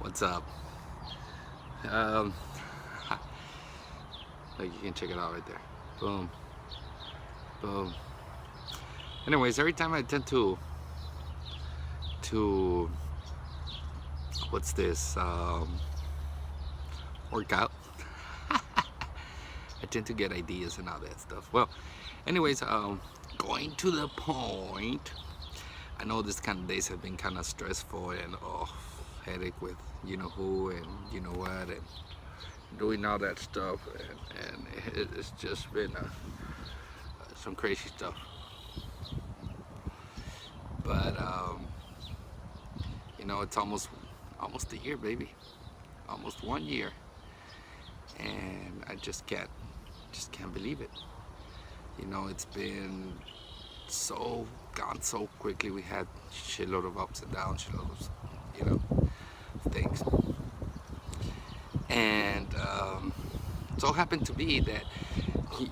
What's up? Um, like you can check it out right there. Boom, boom. Anyways, every time I tend to what's this? Work out. I tend to get ideas and all that stuff. Well, anyways, going to the point. I know this kind of days have been kind of stressful and headache with you know who and you know what and doing all that stuff and it's just been some crazy stuff. But it's almost a year, baby, almost 1 year, and I just can't believe it. It's been so gone so quickly. We had shitload of ups and downs, shitload of things, and so happened to be that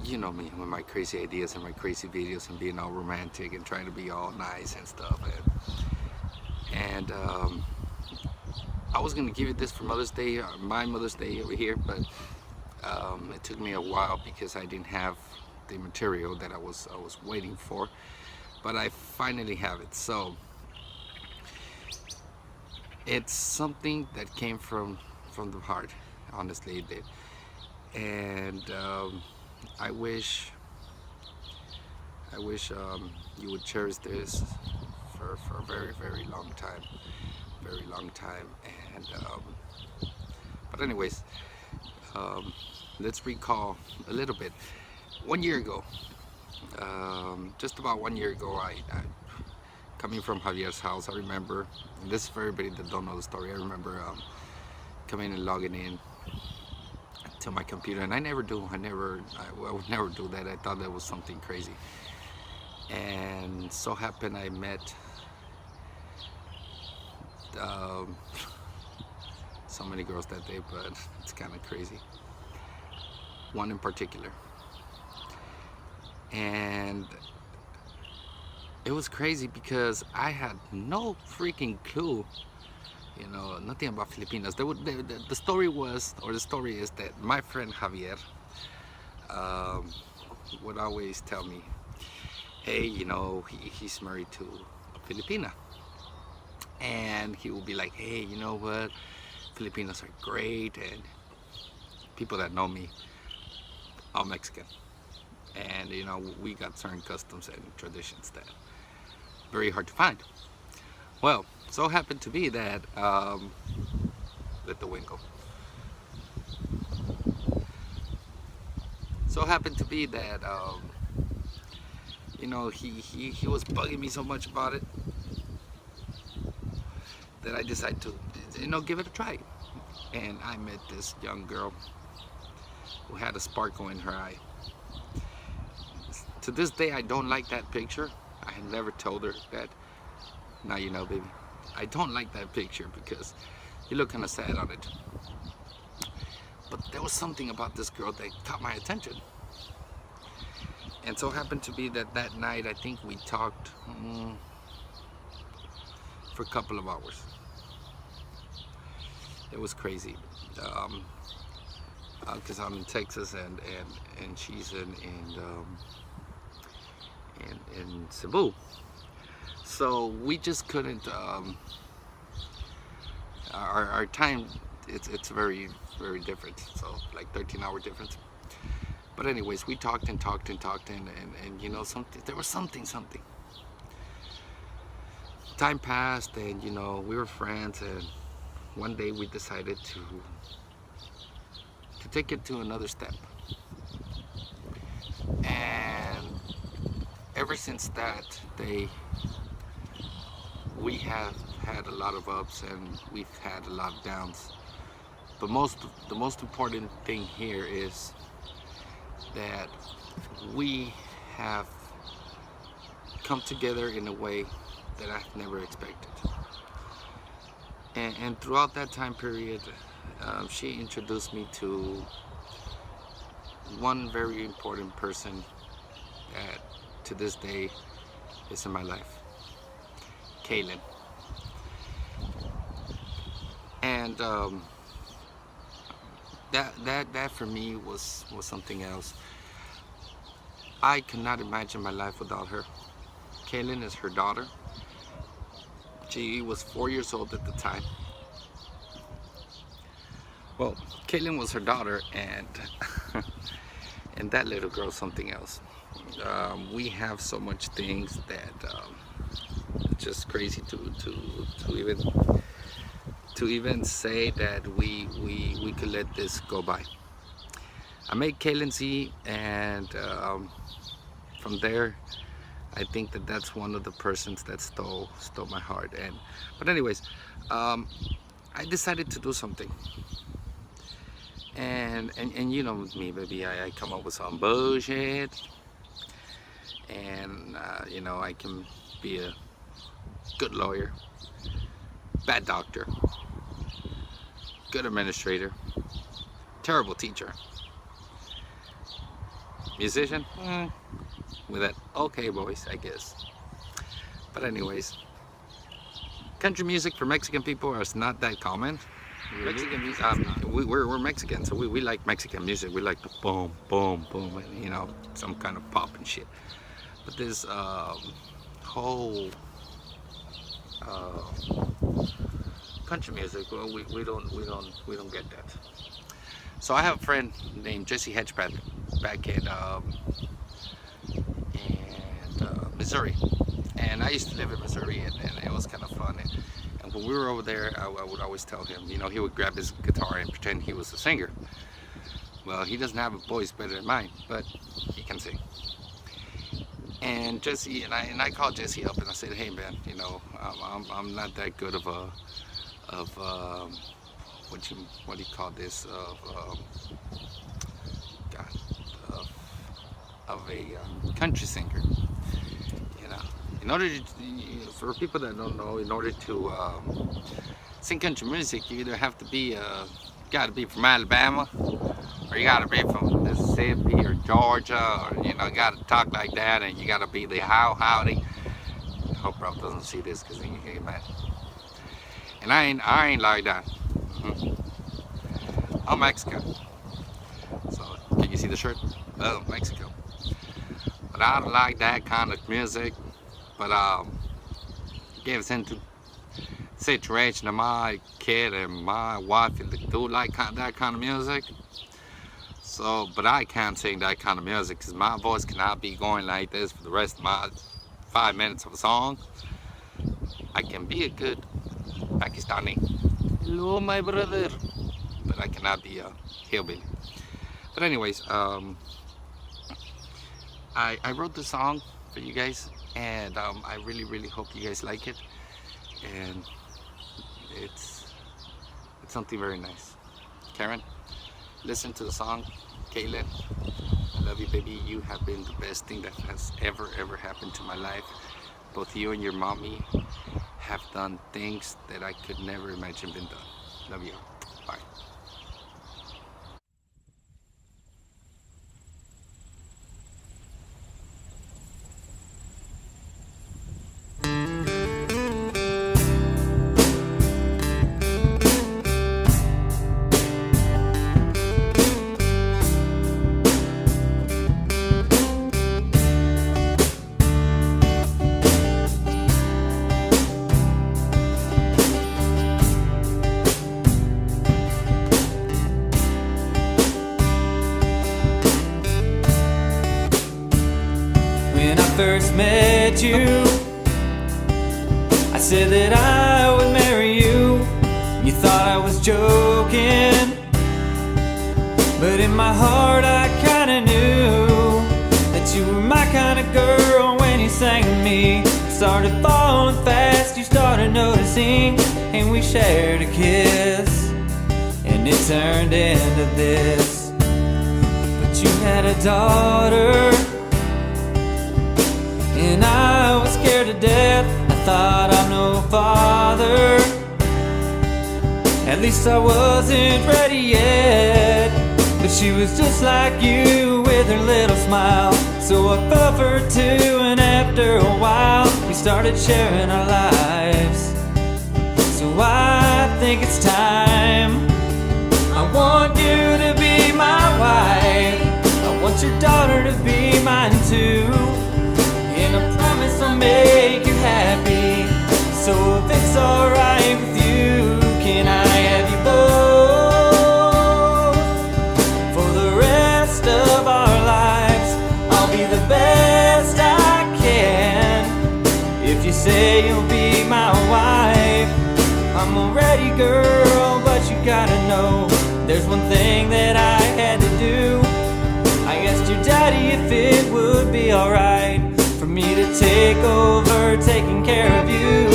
you know me with my crazy ideas and my crazy videos and being all romantic and trying to be all nice and stuff, and I was gonna give you this for Mother's Day, my Mother's Day over here, but it took me a while because I didn't have the material that I was waiting for, but I finally have it. So it's something that came from the heart, honestly it did, and I wish you would cherish this for a very very long time, and but anyways, let's recall a little bit. 1 year ago, just about 1 year ago, I coming from Javier's house, I remember, and this is for everybody that don't know the story, I remember coming and logging in to my computer, and I would never do that. I thought that was something crazy, and so happened I met um, so many girls that day, but it's kind of crazy. One in particular, and it was crazy because I had no freaking clue, nothing about Filipinas. The story was, or the story is that my friend Javier would always tell me, hey, he's married to a Filipina, and he would be like, hey, you know what, Filipinos are great, and people that know me, all Mexican, and we got certain customs and traditions that very hard to find. Well, so happened to be that let the wind go. So happened to be that he was bugging me so much about it that I decided to give it a try, and I met this young girl who had a sparkle in her eye. To this day, I don't like that picture. I had never told her that. Now you know, baby. I don't like that picture because you look kind of sad on it. But there was something about this girl that caught my attention. And so happened to be that night, I think we talked for a couple of hours. It was crazy. Because I'm in Texas and she's in Cebu. So we just couldn't, our time, it's very, very different. So like 13-hour difference. But anyways, we talked and there was something. Time passed, and we were friends, and one day we decided to take it to another step. And ever since that day, we have had a lot of ups and we've had a lot of downs. But the most important thing here is that we have come together in a way that I've never expected. And throughout that time period, she introduced me to one very important person that to this day is in my life, Kaylin. And that for me was something else. I cannot imagine my life without her. Kaylin is her daughter. She was 4 years old at the time. Well, Kaylin was her daughter, and and that little girl's something else. We have so much things that it's just crazy to even say that we could let this go by. I made Kaylin see, and from there, I think that that's one of the persons that stole my heart. But anyways, I decided to do something. And you know me, baby, I come up with some bullshit, and you know, I can be a good lawyer, bad doctor, good administrator, terrible teacher, musician, with that okay voice, I guess. But anyways, country music for Mexican people is not that common. Really? Mexican music. We're Mexican, so we like Mexican music. We like the boom, boom, boom, and, you know, some kind of pop and shit. But this whole country music, well, we don't get that. So I have a friend named Jesse Hedgepath back in Missouri, and I used to live in Missouri, and it was kind of fun. And when we were over there, I would always tell him, you know, he would grab his guitar and pretend he was a singer. Well, he doesn't have a voice better than mine, but he can sing. And Jesse and I called Jesse up and I said, hey man, you know, I'm not that good of a what do you call this, of a country singer. You know, in order to, for people that don't know, in order to sing country music, you either have to be gotta be from Alabama, or you gotta be from Mississippi or Georgia, or you know, you gotta talk like that, and you gotta be the howdy. I hope Ralph doesn't see this because he can get mad. And I ain't like that. I'm Mexican. So can you see the shirt? Oh, Mexico. But I don't like that kind of music. But gives into situation of my kid and my wife do like that kind of music. So, but I can't sing that kind of music because my voice cannot be going like this for the rest of my 5 minutes of a song. I can be a good Pakistani, hello my brother, but I cannot be a hillbilly. But anyways, I wrote the song for you guys, and I really hope you guys like it. And it's something very nice. Karen, listen to the song. Kaylin, I love you, baby. You have been the best thing that has ever happened to my life. Both you and your mommy have done things that I could never imagine been done. Love you. Bye. When I first met you, I said that I would marry you. You thought I was joking, but in my heart I kinda knew that you were my kind of girl. When you sang to me, I started falling fast. You started noticing, and we shared a kiss, and it turned into this. But you had a daughter, and I was scared to death. I thought I'm no father, at least I wasn't ready yet. But she was just like you with her little smile, so I fell for her too, and after a while we started sharing our lives. So I think it's time. I want you to be my wife. I want your daughter to be mine too. And I promise I'll make you happy. So if it's alright with you, can I have you both? For the rest of our lives, I'll be the best I can. If you say you'll be my wife, I'm already girl, but you gotta know there's one thing that I had to do. I asked your daddy if it would be alright for me to take over taking care of you.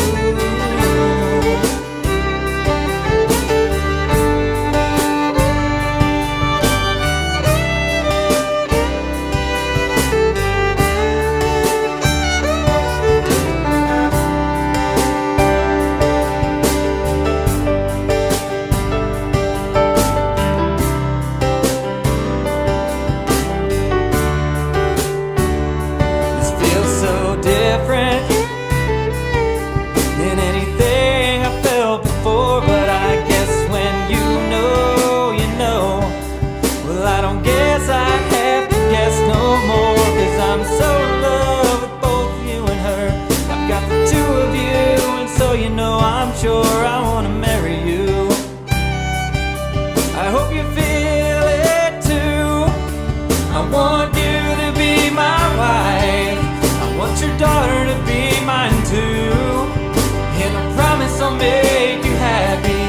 Different than anything I felt before, but I guess when you know, you know. Well, I don't guess I have to guess no more, 'cause I'm so in love with both you and her. I've got the two of you, and so you know I'm sure I wanna marry you. I hope you feel it too. I want you to be my wife. I want your daughter to be mine too. And I promise I'll make you happy.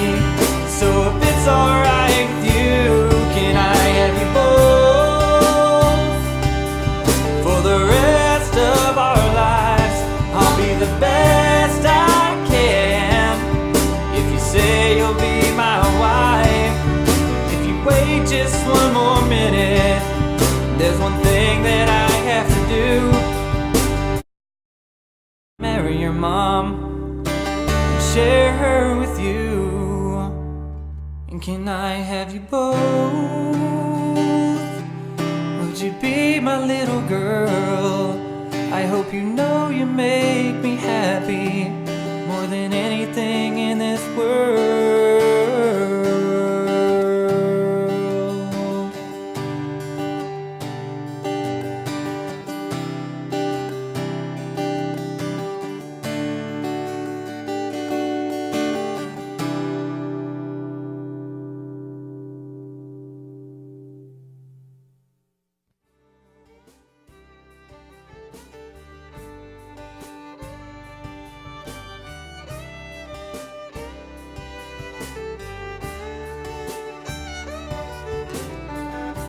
So if it's alright with you, can I have you both? For the rest of our lives, I'll be the best I can. If you say you'll be my wife, if you wait just one more minute, there's one thing that I have to do. Marry your mom and share her with you. And can I have you both? Would you be my little girl? I hope you know you make me happy more than anything in this world.